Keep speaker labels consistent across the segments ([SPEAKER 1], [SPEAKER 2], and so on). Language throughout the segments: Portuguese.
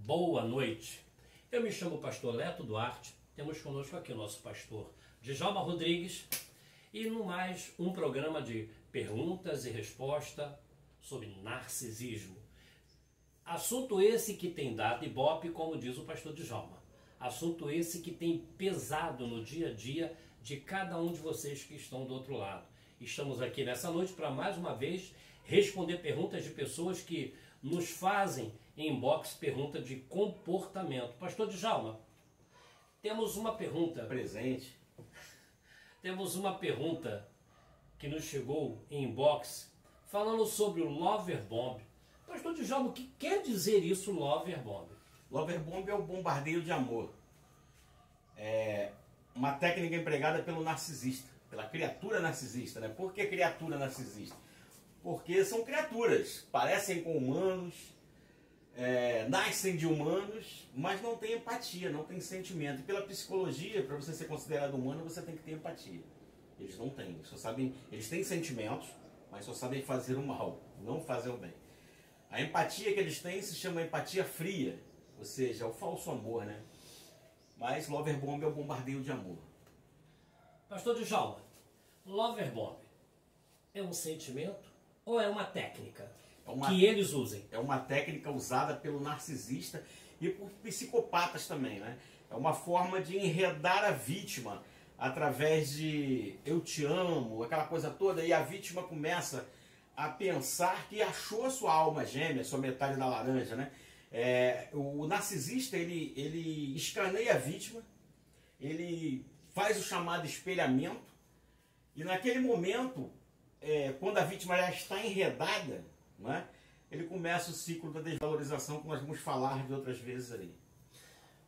[SPEAKER 1] Boa noite, eu me chamo Pastor Leto Duarte, temos conosco aqui o nosso pastor Djalma Rodrigues e no mais um programa de perguntas e respostas sobre narcisismo. Assunto esse que tem dado ibope, como diz o pastor Djalma. Assunto esse que tem pesado no dia a dia de cada um de vocês que estão do outro lado. Estamos aqui nessa noite para mais uma vez responder perguntas de pessoas que nos fazem em inbox pergunta de comportamento. Pastor Djalma, temos uma pergunta.
[SPEAKER 2] Presente.
[SPEAKER 1] Temos uma pergunta que nos chegou em inbox falando sobre o Lover Bomb. Pastor Djalma, o que quer dizer isso, Lover Bomb?
[SPEAKER 2] Lover Bomb é o bombardeio de amor. É uma técnica empregada pelo narcisista, pela criatura narcisista, né? Por que criatura narcisista? Porque são criaturas, parecem com humanos, nascem de humanos, mas não têm empatia, não têm sentimento. E pela psicologia, para você ser considerado humano, você tem que ter empatia. Eles não têm, só sabem, eles têm sentimentos, mas só sabem fazer o mal, não fazer o bem. A empatia que eles têm se chama empatia fria, ou seja, é o falso amor, né? Mas Lover Bomb é o bombardeio de amor.
[SPEAKER 1] Pastor Djalma, Lover Bomb é um sentimento ou é uma técnica que eles usem?
[SPEAKER 2] É uma técnica usada pelo narcisista e por psicopatas também, né? É uma forma de enredar a vítima através de eu te amo, aquela coisa toda, e a vítima começa a pensar que achou a sua alma gêmea, a sua metade da laranja, né? O narcisista, ele escaneia a vítima, ele faz o chamado espelhamento, e naquele momento, quando a vítima já está enredada, né, ele começa o ciclo da desvalorização, que nós vamos falar de outras vezes aí.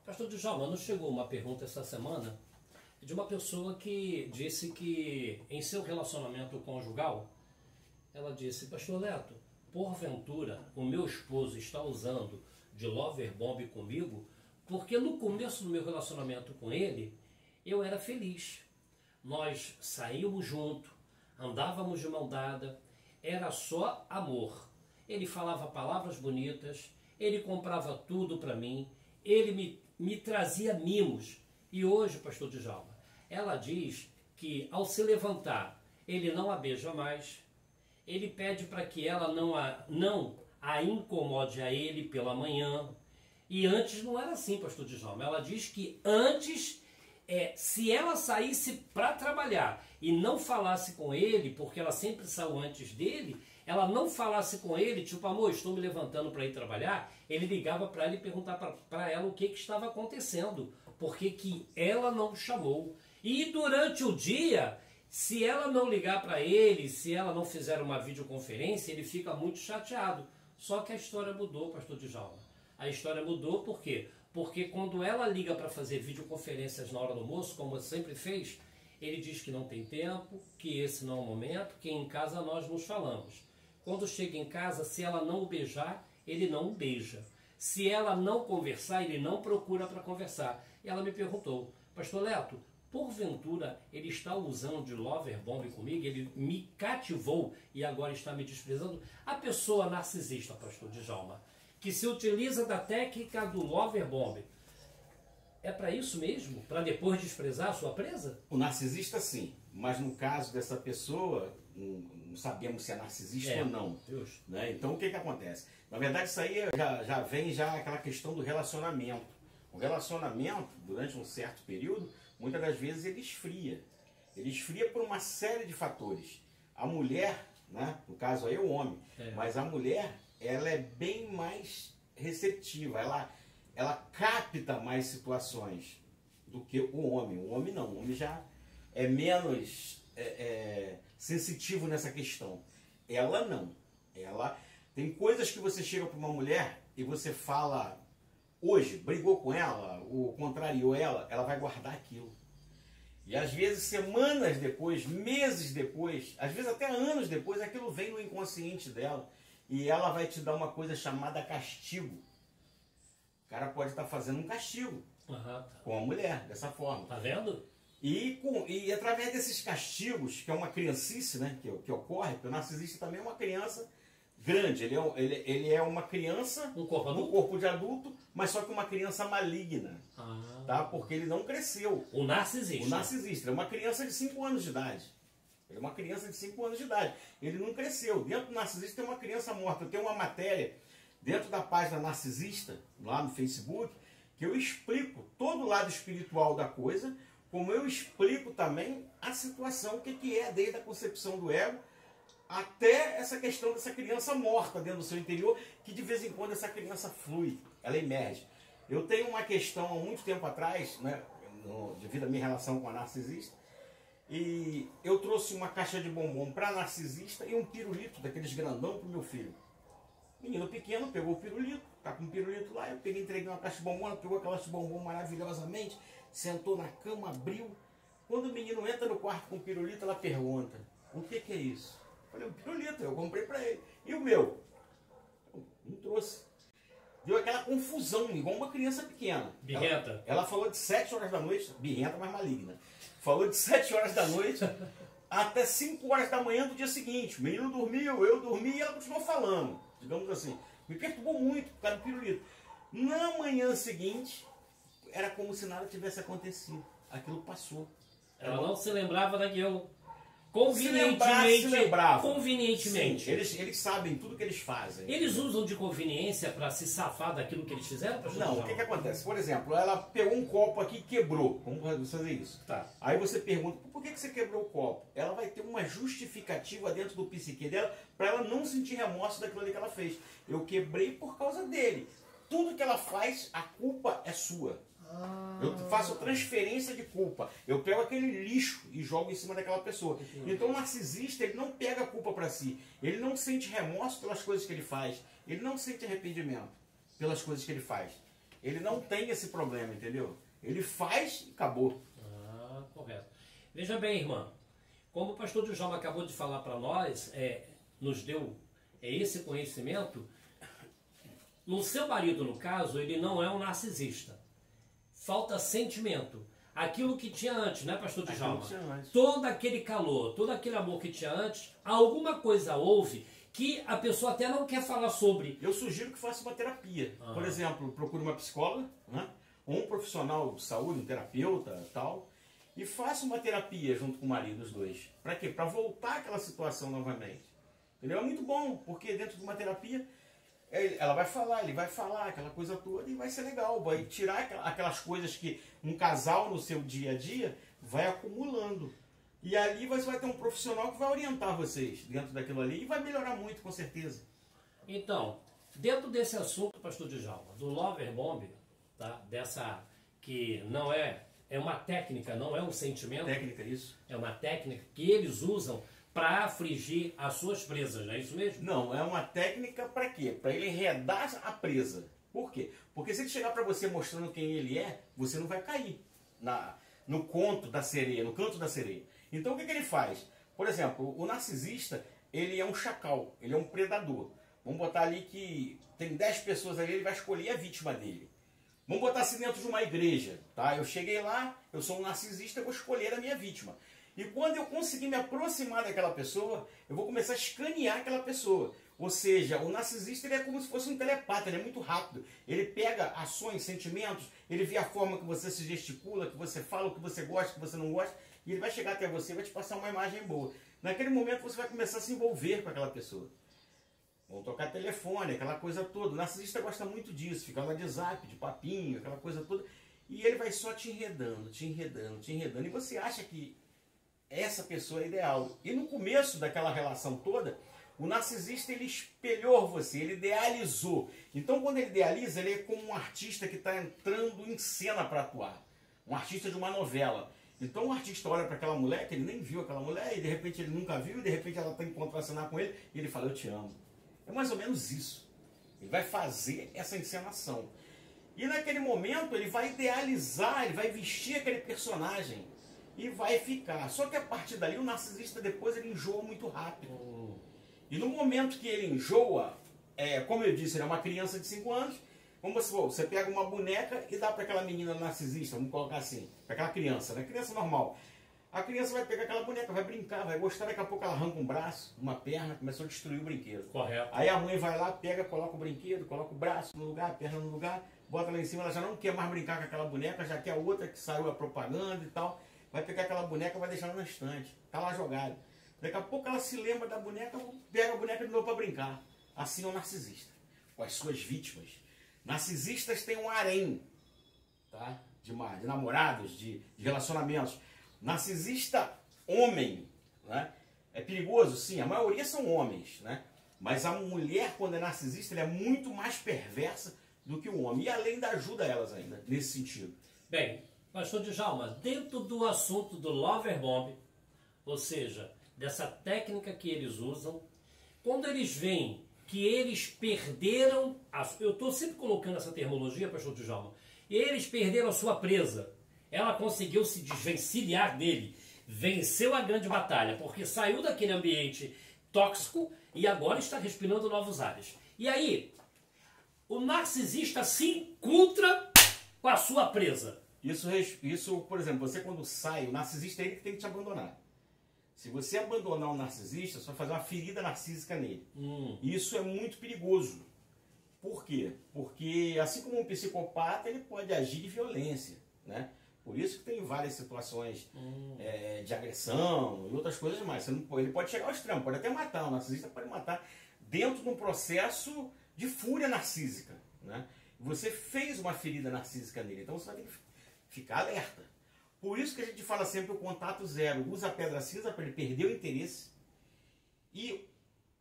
[SPEAKER 1] Pastor Djalma, nos chegou uma pergunta essa semana de uma pessoa que disse que em seu relacionamento conjugal, ela disse: Pastor Leto, porventura o meu esposo está usando de Lover Bomb comigo, porque no começo do meu relacionamento com ele, eu era feliz. Nós saímos juntos, andávamos de mão dada, era só amor. Ele falava palavras bonitas, ele comprava tudo para mim, ele me trazia mimos. E hoje, pastor Djalma, ela diz que ao se levantar, ele não a beija mais, ele pede para que ela não a incomode a ele pela manhã. E antes não era assim, pastor Djalma. Ela diz que antes, se ela saísse para trabalhar e não falasse com ele, porque ela sempre saiu antes dele, ela não falasse com ele, tipo, amor, estou me levantando para ir trabalhar, ele ligava para ela e perguntava para ela o que estava acontecendo, porque que ela não chamou. E durante o dia, se ela não ligar para ele, se ela não fizer uma videoconferência, ele fica muito chateado. Só que a história mudou, pastor Djalma. A história mudou por quê? Porque quando ela liga para fazer videoconferências na hora do almoço, como sempre fez, ele diz que não tem tempo, que esse não é o momento, que em casa nós nos falamos. Quando chega em casa, se ela não o beijar, ele não o beija. Se ela não conversar, ele não procura para conversar. E ela me perguntou: Pastor Leto, porventura ele está usando de Lover Bomb comigo? Ele me cativou e agora está me desprezando? A pessoa narcisista, pastor Djalma, que se utiliza da técnica do Lover Bomb, é para isso mesmo? Para depois desprezar a sua presa?
[SPEAKER 2] O narcisista sim, mas no caso dessa pessoa, não sabemos se é narcisista ou não. Né? Então o que acontece? Na verdade isso aí já vem aquela questão do relacionamento. O relacionamento, durante um certo período, muitas das vezes ele esfria. Ele esfria por uma série de fatores. A mulher, né, no caso aí é o homem, mas a mulher, ela é bem mais receptiva, ela capta mais situações do que o homem. O homem não, o homem já é menos sensitivo nessa questão. Ela não. Ela tem coisas que você chega para uma mulher e você fala hoje, brigou com ela, ou contrariou ela, ela vai guardar aquilo. E às vezes semanas depois, meses depois, às vezes até anos depois, aquilo vem no inconsciente dela e ela vai te dar uma coisa chamada castigo. O cara pode estar fazendo um castigo com a mulher, dessa forma.
[SPEAKER 1] Tá vendo?
[SPEAKER 2] E através desses castigos, que é uma criancice, né, que ocorre, porque o narcisista também é uma criança grande, ele é uma criança
[SPEAKER 1] no
[SPEAKER 2] corpo de adulto, mas só que uma criança maligna, tá? Porque ele não cresceu.
[SPEAKER 1] O narcisista.
[SPEAKER 2] O narcisista é uma criança de 5 anos de idade. Ele é uma criança de 5 anos de idade. Ele não cresceu. Dentro do narcisista tem uma criança morta. Eu tenho uma matéria dentro da página narcisista, lá no Facebook, que eu explico todo o lado espiritual da coisa, como eu explico também a situação, o que é desde a concepção do ego até essa questão dessa criança morta dentro do seu interior, que de vez em quando essa criança flui, ela emerge. Eu tenho uma questão há muito tempo atrás, né, devido à minha relação com a narcisista, e eu trouxe uma caixa de bombom para narcisista e um pirulito daqueles grandão para o meu filho. Menino pequeno pegou o pirulito, tá com o pirulito lá, eu peguei, entreguei uma caixa de bombom, ela pegou aquela caixa de bombom maravilhosamente, sentou na cama, abriu. Quando o menino entra no quarto com o pirulito, ela pergunta: o que é isso? Eu falei: o pirulito, eu comprei para ele. E o meu? Eu não trouxe. Deu aquela confusão, igual uma criança pequena.
[SPEAKER 1] Birrenta.
[SPEAKER 2] Ela falou de 7 horas da noite, birrenta, mas maligna. Falou de 7 horas da noite até 5 horas da manhã do dia seguinte. O menino dormiu, eu dormi e ela continuou falando. Digamos assim, me perturbou muito por causa do pirulito. Na manhã seguinte, era como se nada tivesse acontecido. Aquilo passou.
[SPEAKER 1] Ela não se lembrava daquilo.
[SPEAKER 2] Se lembrava.
[SPEAKER 1] Convenientemente.
[SPEAKER 2] Sim, eles sabem tudo que eles fazem.
[SPEAKER 1] Eles usam de conveniência para se safar daquilo que eles fizeram?
[SPEAKER 2] Não, o que acontece? Por exemplo, ela pegou um copo aqui e quebrou. Vamos fazer isso.
[SPEAKER 1] Tá.
[SPEAKER 2] Aí você pergunta: por que você quebrou o copo? Ela vai ter uma justificativa dentro do psique dela para ela não sentir remorso daquilo ali que ela fez. Eu quebrei por causa dele. Tudo que ela faz, a culpa é sua. Eu faço transferência de culpa. Eu pego aquele lixo e jogo em cima daquela pessoa. Então o narcisista, ele não pega a culpa para si. Ele não sente remorso pelas coisas que ele faz. Ele não sente arrependimento pelas coisas que ele faz. Ele não tem esse problema, entendeu? Ele faz e acabou.
[SPEAKER 1] Correto. Veja bem, irmã. Como o pastor Djalma acabou de falar para nós, nos deu esse conhecimento, no seu marido, no caso, ele não é um narcisista. Falta sentimento. Aquilo que tinha antes, né, pastor Djalma? Todo aquele calor, todo aquele amor que tinha antes, alguma coisa houve que a pessoa até não quer falar sobre.
[SPEAKER 2] Eu sugiro que faça uma terapia. Por exemplo, procure uma psicóloga, né, ou um profissional de saúde, um terapeuta, tal, e faça uma terapia junto com o marido, os dois. Para quê? Para voltar àquela situação novamente. Entendeu? É muito bom, porque dentro de uma terapia ela vai falar, ele vai falar aquela coisa toda e vai ser legal, vai tirar aquelas coisas que um casal no seu dia a dia vai acumulando. E ali você vai ter um profissional que vai orientar vocês dentro daquilo ali e vai melhorar muito, com certeza.
[SPEAKER 1] Então, dentro desse assunto, pastor Djalma, do Lover Bomb, tá? Dessa que não é uma técnica, não é um sentimento.
[SPEAKER 2] Técnica, isso.
[SPEAKER 1] É uma técnica que eles usam para afligir as suas presas, não é isso mesmo?
[SPEAKER 2] Não, é uma técnica para quê? Para ele enredar a presa. Por quê? Porque se ele chegar para você mostrando quem ele é, você não vai cair no conto da sereia, no canto da sereia. Então o que ele faz? Por exemplo, o narcisista, ele é um chacal, ele é um predador. Vamos botar ali que tem 10 pessoas ali, ele vai escolher a vítima dele. Vamos botar assim dentro de uma igreja, tá? Eu cheguei lá, eu sou um narcisista, eu vou escolher a minha vítima. E quando eu conseguir me aproximar daquela pessoa, eu vou começar a escanear aquela pessoa. Ou seja, o narcisista, ele é como se fosse um telepata, ele é muito rápido. Ele pega ações, sentimentos, ele vê a forma que você se gesticula, que você fala, o que você gosta, o que você não gosta, e ele vai chegar até você e vai te passar uma imagem boa. Naquele momento você vai começar a se envolver com aquela pessoa. Vão tocar telefone, aquela coisa toda. O narcisista gosta muito disso, ficar lá de zap, de papinho, aquela coisa toda. E ele vai só te enredando, te enredando, te enredando. E você acha que essa pessoa é ideal. E no começo daquela relação toda, o narcisista, ele espelhou você, ele idealizou. Então quando ele idealiza, ele é como um artista que está entrando em cena para atuar. Um artista de uma novela. Então o artista olha para aquela mulher, que ele nem viu aquela mulher, e de repente ele nunca viu, e de repente ela está em contracenar com ele, e ele fala: eu te amo. É mais ou menos isso. Ele vai fazer essa encenação. E naquele momento ele vai idealizar, ele vai vestir aquele personagem e vai ficar. Só que a partir dali o narcisista depois ele enjoa muito rápido. E no momento que ele enjoa, como eu disse, ele é uma criança de 5 anos, como você pega uma boneca e dá para aquela menina narcisista, vamos colocar assim, para aquela criança, né? Criança normal. A criança vai pegar aquela boneca, vai brincar, vai gostar, daqui a pouco ela arranca um braço, uma perna, começou a destruir o brinquedo.
[SPEAKER 1] Correto.
[SPEAKER 2] Aí a mãe vai lá, pega, coloca o brinquedo, coloca o braço no lugar, a perna no lugar, bota lá em cima, ela já não quer mais brincar com aquela boneca, já quer outra que saiu a propaganda e tal. Vai pegar aquela boneca e vai deixar ela na estante, tá lá jogada. Daqui a pouco ela se lembra da boneca, pega a boneca de novo para brincar. Assim é o narcisista, com as suas vítimas. Narcisistas têm um harém, tá? de namorados, de relacionamentos. Narcisista homem, né? É perigoso, sim, a maioria são homens, né? Mas a mulher, quando é narcisista, ela é muito mais perversa do que o homem. E além da ajuda a elas ainda, nesse sentido.
[SPEAKER 1] Bem, pastor Djalma, dentro do assunto do lover bomb, ou seja, dessa técnica que eles usam, quando eles veem que eles perderam, eu estou sempre colocando essa terminologia, pastor Djalma, eles perderam a sua presa, ela conseguiu se desvencilhar dele, venceu a grande batalha, porque saiu daquele ambiente tóxico e agora está respirando novos ares. E aí, o narcisista se encontra com a sua presa.
[SPEAKER 2] Isso, por exemplo, você quando sai, o narcisista é ele que tem que te abandonar. Se você abandonar o narcisista, você vai fazer uma ferida narcísica nele. Isso é muito perigoso. Por quê? Porque, assim como um psicopata, ele pode agir de violência, né? Por isso que tem várias situações de agressão e outras coisas mais. Ele pode chegar ao extremo, pode até matar. O narcisista pode matar dentro de um processo de fúria narcísica, né? Você fez uma ferida narcísica nele, então você vai ter que ficar alerta. Por isso que a gente fala sempre o contato zero. Usa a pedra cinza para ele perder o interesse. E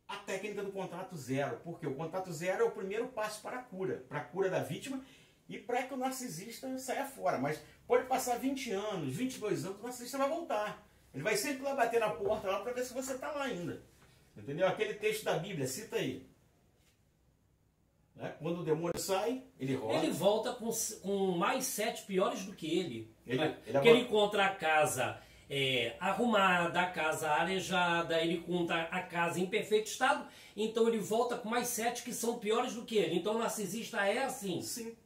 [SPEAKER 2] a técnica do contato zero. Porque o contato zero é o primeiro passo para a cura da vítima e para que o narcisista saia fora. Mas pode passar 20 anos, 22 anos, o narcisista vai voltar. Ele vai sempre lá bater na porta lá para ver se você está lá ainda. Entendeu? Aquele texto da Bíblia, cita aí. Né? Quando o demônio sai, ele roda.
[SPEAKER 1] Ele volta com mais 7 piores do que ele. Porque ele encontra a casa arrumada, a casa arejada, ele encontra a casa em perfeito estado, então ele volta com mais 7 que são piores do que ele. Então o narcisista é assim.
[SPEAKER 2] Sim,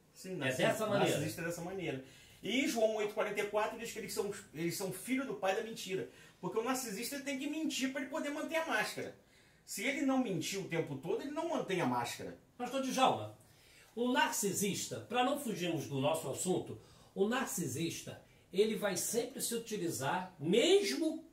[SPEAKER 1] é dessa maneira.
[SPEAKER 2] Narcisista é dessa maneira. E João 8,44 diz que eles são filhos do pai da mentira. Porque o narcisista ele tem que mentir para ele poder manter a máscara. Se ele não mentir o tempo todo, ele não mantém a máscara.
[SPEAKER 1] Pastor Djalma, o narcisista, para não fugirmos do nosso assunto, o narcisista, ele vai sempre se utilizar, mesmo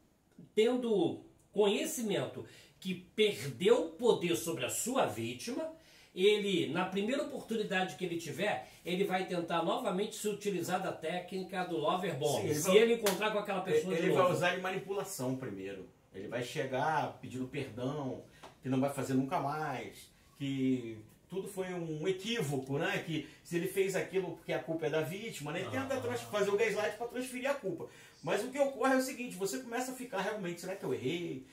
[SPEAKER 1] tendo conhecimento que perdeu o poder sobre a sua vítima, ele, na primeira oportunidade que ele tiver, ele vai tentar novamente se utilizar da técnica do lover bomb. Se ele encontrar com aquela pessoa
[SPEAKER 2] ele vai usar de manipulação primeiro. Ele vai chegar pedindo perdão, que não vai fazer nunca mais, que tudo foi um equívoco, né? Que se ele fez aquilo porque a culpa é da vítima, né? Ele tenta fazer o gaslight para transferir a culpa. Mas o que ocorre é o seguinte, você começa a ficar realmente, será que eu errei?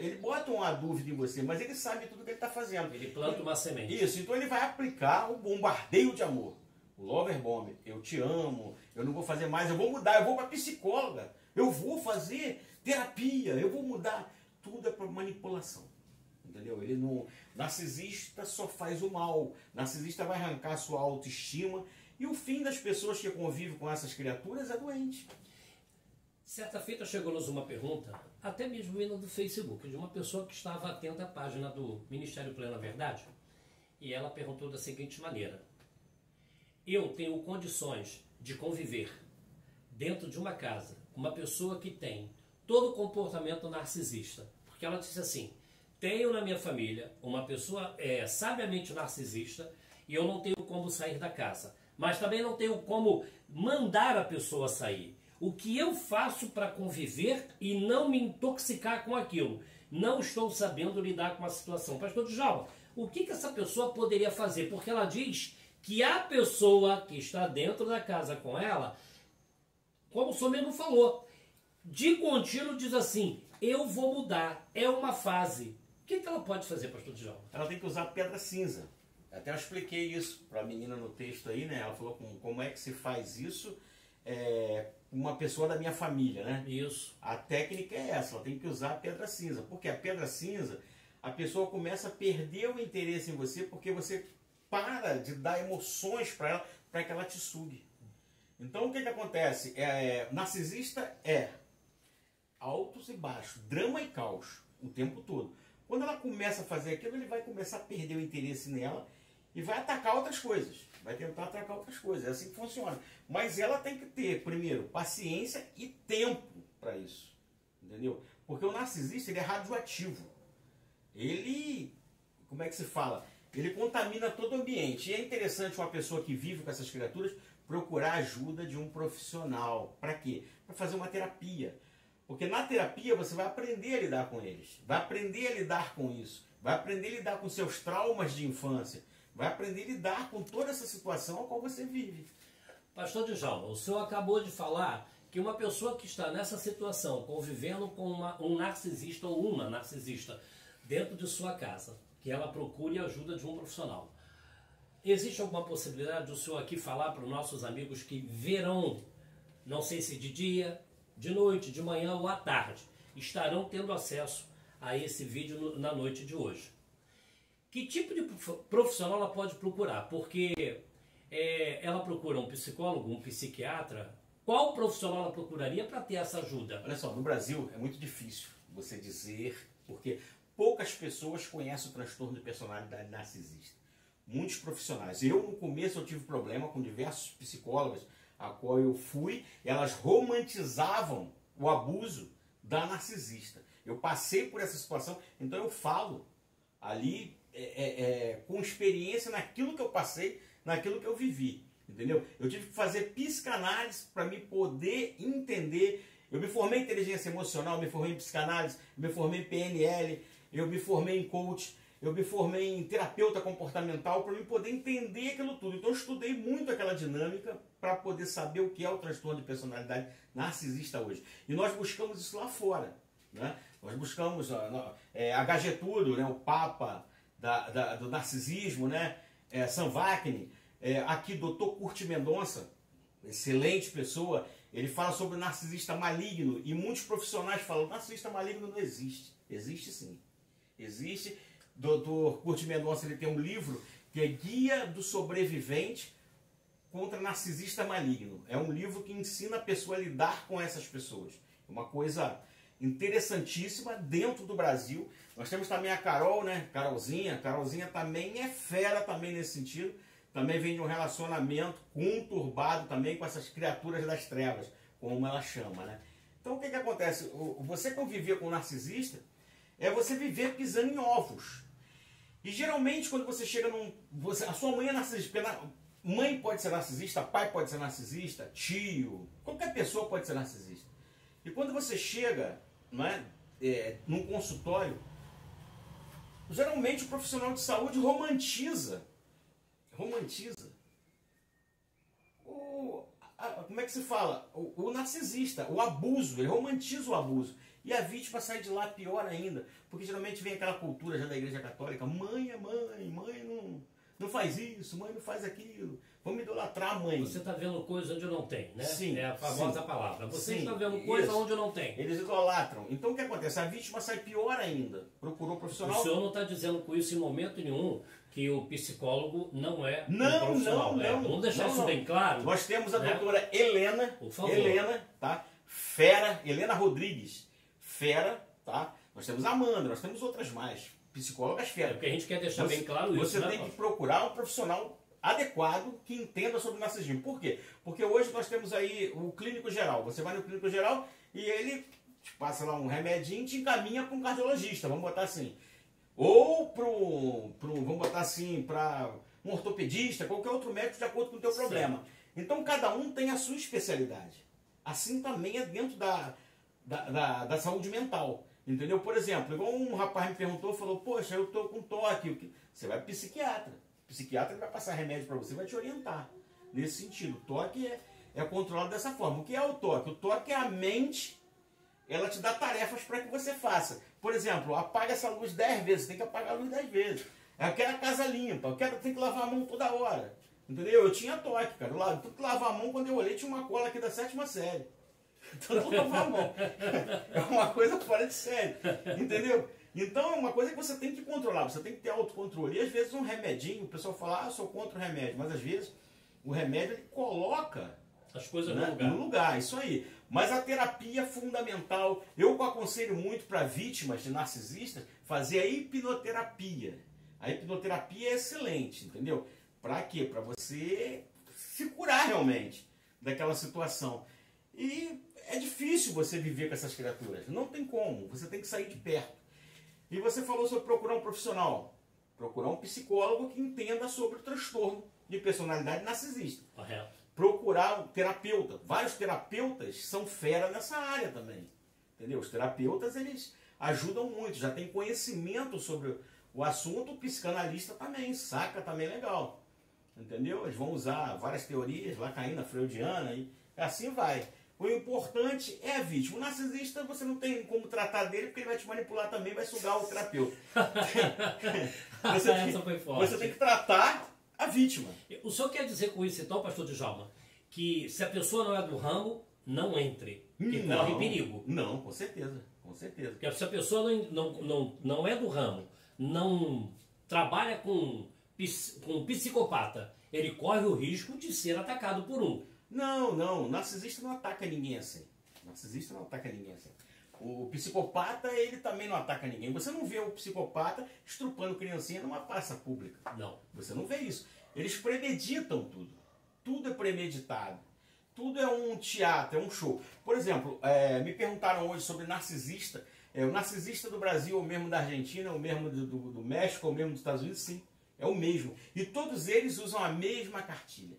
[SPEAKER 2] Ele bota uma dúvida em você, mas ele sabe tudo que ele está fazendo.
[SPEAKER 1] Ele planta uma semente.
[SPEAKER 2] Isso, então ele vai aplicar o bombardeio de amor. O lover bomb, eu te amo, eu não vou fazer mais, eu vou mudar, eu vou para psicóloga, eu vou fazer terapia, eu vou mudar. Tudo é para manipulação. Entendeu? Ele não, narcisista só faz o mal. Narcisista vai arrancar a sua autoestima. E o fim das pessoas que convivem com essas criaturas é doente.
[SPEAKER 1] Certa feita chegou-nos uma pergunta, até mesmo vindo do Facebook, de uma pessoa que estava atenta à página do Ministério Plena Verdade. E ela perguntou da seguinte maneira: eu tenho condições de conviver dentro de uma casa com uma pessoa que tem todo o comportamento narcisista? Porque ela disse assim: tenho na minha família uma pessoa sabiamente narcisista e eu não tenho como sair da casa. Mas também não tenho como mandar a pessoa sair. O que eu faço para conviver e não me intoxicar com aquilo? Não estou sabendo lidar com a situação. Pastor Djalma, o que essa pessoa poderia fazer? Porque ela diz que a pessoa que está dentro da casa com ela, como o senhor mesmo falou, de contínuo diz assim: eu vou mudar, é uma fase. O que ela pode fazer, pastor Djalma?
[SPEAKER 2] Ela tem que usar pedra cinza. Até eu expliquei isso para a menina no texto aí, né? Ela falou como é que se faz isso uma pessoa da minha família, né?
[SPEAKER 1] Isso.
[SPEAKER 2] A técnica é essa, ela tem que usar a pedra cinza. Porque a pedra cinza, a pessoa começa a perder o interesse em você porque você para de dar emoções para ela, para que ela te sugue. Então o que acontece? Narcisista é altos e baixos, drama e caos o tempo todo. Quando ela começa a fazer aquilo, ele vai começar a perder o interesse nela e vai atacar outras coisas. Vai tentar atacar outras coisas. É assim que funciona. Mas ela tem que ter, primeiro, paciência e tempo para isso. Entendeu? Porque o narcisista, ele é radioativo. Ele, como é que se fala? Ele contamina todo o ambiente. E é interessante uma pessoa que vive com essas criaturas procurar ajuda de um profissional. Para quê? Para fazer uma terapia. Porque na terapia você vai aprender a lidar com eles. Vai aprender a lidar com isso. Vai aprender a lidar com seus traumas de infância. Vai aprender a lidar com toda essa situação a qual você vive.
[SPEAKER 1] Pastor Djalma, o senhor acabou de falar que uma pessoa que está nessa situação, convivendo com um narcisista ou uma narcisista dentro de sua casa, que ela procure ajuda de um profissional. Existe alguma possibilidade do senhor aqui falar para os nossos amigos que verão, não sei se de dia, de noite, de manhã ou à tarde, estarão tendo acesso a esse vídeo na noite de hoje? Que tipo de profissional ela pode procurar? Porque ela procura um psicólogo, um psiquiatra. Qual profissional ela procuraria para ter essa ajuda?
[SPEAKER 2] Olha só, no Brasil é muito difícil você dizer, porque poucas pessoas conhecem o transtorno de personalidade narcisista. Muitos profissionais. Eu, no começo, eu tive problema com diversos psicólogos a qual eu fui, elas romantizavam o abuso da narcisista. Eu passei por essa situação, então eu falo ali com experiência naquilo que eu passei, naquilo que eu vivi. Entendeu? Eu tive que fazer psicanálise para me poder entender. Eu me formei em inteligência emocional, me formei em psicanálise, me formei em PNL, eu me formei em coach, eu me formei em terapeuta comportamental para me poder entender aquilo tudo. Então eu estudei muito aquela dinâmica para poder saber o que é o transtorno de personalidade narcisista hoje. E nós buscamos isso lá fora. Né? Nós buscamos H. Getúlio, né? O Papa do narcisismo, né? Sam Vaknin. Aqui, Dr. Kurt Mendonça, excelente pessoa, ele fala sobre o narcisista maligno e muitos profissionais falam, narcisista maligno não existe. Existe sim. Existe. Dr. Kurt Mendonça, ele tem um livro que é Guia do Sobrevivente contra Narcisista Maligno. É um livro que ensina a pessoa a lidar com essas pessoas. Uma coisa interessantíssima dentro do Brasil. Nós temos também a Carol, né? Carolzinha. Carolzinha também é fera também nesse sentido. Também vem de um relacionamento conturbado também com essas criaturas das trevas, como ela chama, né? Então o que acontece? Você conviver com um narcisista é você viver pisando em ovos. E geralmente quando você chega a sua mãe é narcisista. Mãe pode ser narcisista, pai pode ser narcisista, tio, qualquer pessoa pode ser narcisista. E quando você chega, não num consultório, geralmente o profissional de saúde romantiza como é que se fala? O narcisista, o abuso, ele romantiza o abuso. E a vítima sai de lá pior ainda, porque geralmente vem aquela cultura já da Igreja Católica, mãe é mãe, mãe não faz isso, mãe não faz aquilo, vamos idolatrar a mãe.
[SPEAKER 1] Você está vendo coisa onde não tem, né?
[SPEAKER 2] Sim,
[SPEAKER 1] é a famosa palavra. Você está vendo coisa
[SPEAKER 2] isso.
[SPEAKER 1] onde não tem.
[SPEAKER 2] Eles idolatram. Então o que acontece? A vítima sai pior ainda. Procurou um profissional.
[SPEAKER 1] O senhor não está dizendo com isso em momento nenhum que o psicólogo não é um profissional.
[SPEAKER 2] Não.
[SPEAKER 1] Vamos deixar isso bem claro.
[SPEAKER 2] Nós temos a doutora Helena, tá? Fera, Helena Rodrigues, fera, tá? Nós temos a Amanda, nós temos outras mais, psicólogas fera.
[SPEAKER 1] Porque a gente quer deixar bem claro isso,
[SPEAKER 2] Você tem que procurar um profissional adequado que entenda sobre o narcisismo. Por quê? Porque hoje nós temos aí o clínico geral. Você vai no clínico geral e ele te passa lá um remedinho e te encaminha para um cardiologista, vamos botar assim. Ou vamos botar assim, para um ortopedista, qualquer outro médico de acordo com o teu problema. Então cada um tem a sua especialidade. Assim também é dentro da saúde mental. Entendeu? Por exemplo, igual um rapaz me perguntou, falou, poxa, eu estou com toque. Você vai para o psiquiatra. O psiquiatra vai passar remédio para você, vai te orientar. Nesse sentido, o toque é controlado dessa forma. O que é o toque? O toque é a mente, ela te dá tarefas para que você faça. Por exemplo, apaga essa luz 10 vezes, tem que apagar a luz 10 vezes. Eu quero a casa limpa, tem que lavar a mão toda hora. Entendeu? Eu tinha toque, cara. Eu tenho que lavar a mão, quando eu olhei tinha uma cola aqui da 7ª série. Então eu vou lavar a mão. É uma coisa fora de série. Entendeu? Então é uma coisa que você tem que controlar, você tem que ter autocontrole. E às vezes um remedinho, o pessoal fala, eu sou contra o remédio, mas às vezes o remédio ele coloca
[SPEAKER 1] as coisas
[SPEAKER 2] no lugar, isso aí. Mas a terapia é fundamental. Eu aconselho muito para vítimas de narcisistas fazer a hipnoterapia. A hipnoterapia é excelente, entendeu? Para quê? Para você se curar realmente daquela situação. E é difícil você viver com essas criaturas. Não tem como. Você tem que sair de perto. E você falou sobre procurar um profissional. Procurar um psicólogo que entenda sobre o transtorno de personalidade narcisista.
[SPEAKER 1] Correto.
[SPEAKER 2] Procurar um terapeuta. Vários terapeutas são fera nessa área também. Entendeu? Os terapeutas, eles ajudam muito. Já tem conhecimento sobre o assunto. O psicanalista também. Saca também legal. Entendeu? Eles vão usar várias teorias, lacaína, freudiana, e assim vai. O importante é a vítima. O narcisista, você não tem como tratar dele, porque ele vai te manipular também, vai sugar o terapeuta.
[SPEAKER 1] Essa foi forte.
[SPEAKER 2] Você tem que tratar a vítima.
[SPEAKER 1] O senhor quer dizer com isso, então, pastor Djalma, que se a pessoa não é do ramo, não entre, que corre perigo?
[SPEAKER 2] Não, com certeza. Com certeza.
[SPEAKER 1] Porque se a pessoa não é do ramo, não trabalha com psicopata, ele corre o risco de ser atacado por um.
[SPEAKER 2] Não, narcisista não ataca ninguém assim. Narcisista não ataca ninguém assim. O psicopata, ele também não ataca ninguém. Você não vê o psicopata estrupando criancinha numa praça pública.
[SPEAKER 1] Não.
[SPEAKER 2] Você não vê isso. Eles premeditam tudo. Tudo é premeditado. Tudo é um teatro, é um show. Por exemplo, me perguntaram hoje sobre narcisista. O narcisista do Brasil é o mesmo da Argentina, é o mesmo do México, é o mesmo dos Estados Unidos? Sim, é o mesmo. E todos eles usam a mesma cartilha.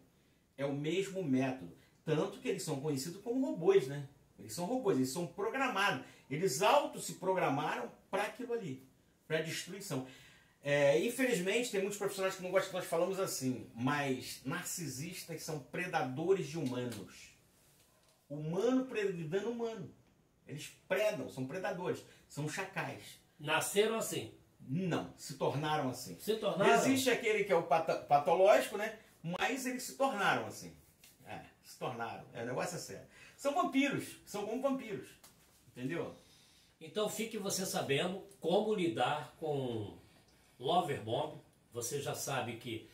[SPEAKER 2] É o mesmo método. Tanto que eles são conhecidos como robôs, né? Eles são robôs, eles são programados. Eles se programaram para aquilo ali, para a destruição. Infelizmente, tem muitos profissionais que não gostam que nós falamos assim, mas narcisistas são predadores de humanos. Humano predando humano. Eles predam, são predadores, são chacais.
[SPEAKER 1] Nasceram assim?
[SPEAKER 2] Não, se tornaram assim.
[SPEAKER 1] Se tornaram?
[SPEAKER 2] Existe aquele que é o patológico, né? Mas eles se tornaram assim. Se tornaram. O negócio é sério. São vampiros. São como vampiros. Entendeu?
[SPEAKER 1] Então fique você sabendo como lidar com lover bomb. Você já sabe que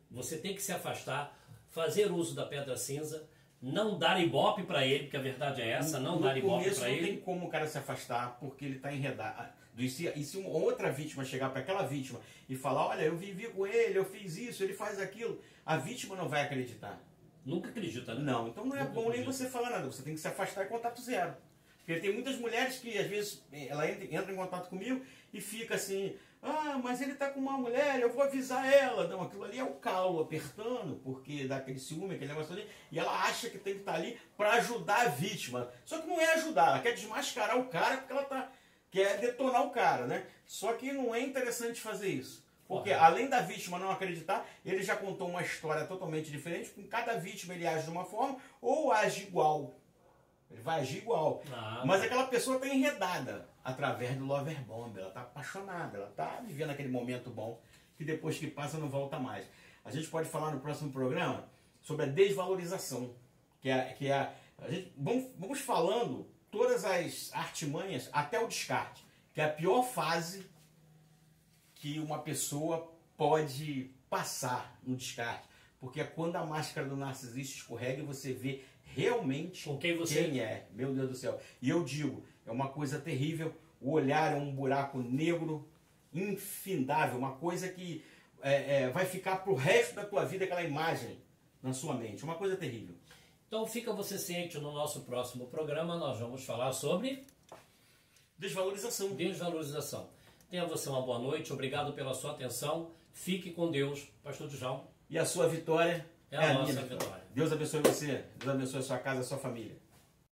[SPEAKER 1] você tem que se afastar, fazer uso da pedra cinza, não dar ibope para ele, porque a verdade é essa, não dar ibope para ele.
[SPEAKER 2] Não tem como o cara se afastar, porque ele está enredado. E se uma outra vítima chegar para aquela vítima e falar, olha, eu vivi com ele, eu fiz isso, ele faz aquilo, a vítima não vai acreditar.
[SPEAKER 1] Nunca acredita, né?
[SPEAKER 2] Não, então não é bom nem você falar nada, você tem que se afastar em contato zero. Porque tem muitas mulheres que às vezes ela entra em contato comigo e fica assim, mas ele está com uma mulher, eu vou avisar ela. Não, aquilo ali é o calo apertando, porque dá aquele ciúme, aquele negócio ali, e ela acha que tem que estar ali para ajudar a vítima. Só que não é ajudar, ela quer desmascarar o cara porque ela quer detonar o cara, né? Só que não é interessante fazer isso. Porque além da vítima não acreditar, ele já contou uma história totalmente diferente, com cada vítima ele age de uma forma ou age igual. Ele vai agir igual. Mas aquela pessoa está enredada através do lover bomb, ela está apaixonada, ela está vivendo aquele momento bom que depois que passa não volta mais. A gente pode falar no próximo programa sobre a desvalorização, vamos falando todas as artimanhas até o descarte, que é a pior fase que uma pessoa pode passar no descarte. Porque é quando a máscara do narcisista escorrega e você vê realmente quem é. Meu Deus do céu. E eu digo, é uma coisa terrível. O olhar é um buraco negro infindável. Uma coisa que vai ficar pro resto da tua vida, aquela imagem na sua mente. Uma coisa terrível.
[SPEAKER 1] Então fica você ciente, no nosso próximo programa nós vamos falar sobre
[SPEAKER 2] desvalorização.
[SPEAKER 1] Desvalorização. Tenha você uma boa noite, obrigado pela sua atenção, fique com Deus, pastor Djalma.
[SPEAKER 2] E a sua vitória
[SPEAKER 1] é a nossa vitória.
[SPEAKER 2] Deus abençoe você, Deus abençoe a sua casa, a sua família.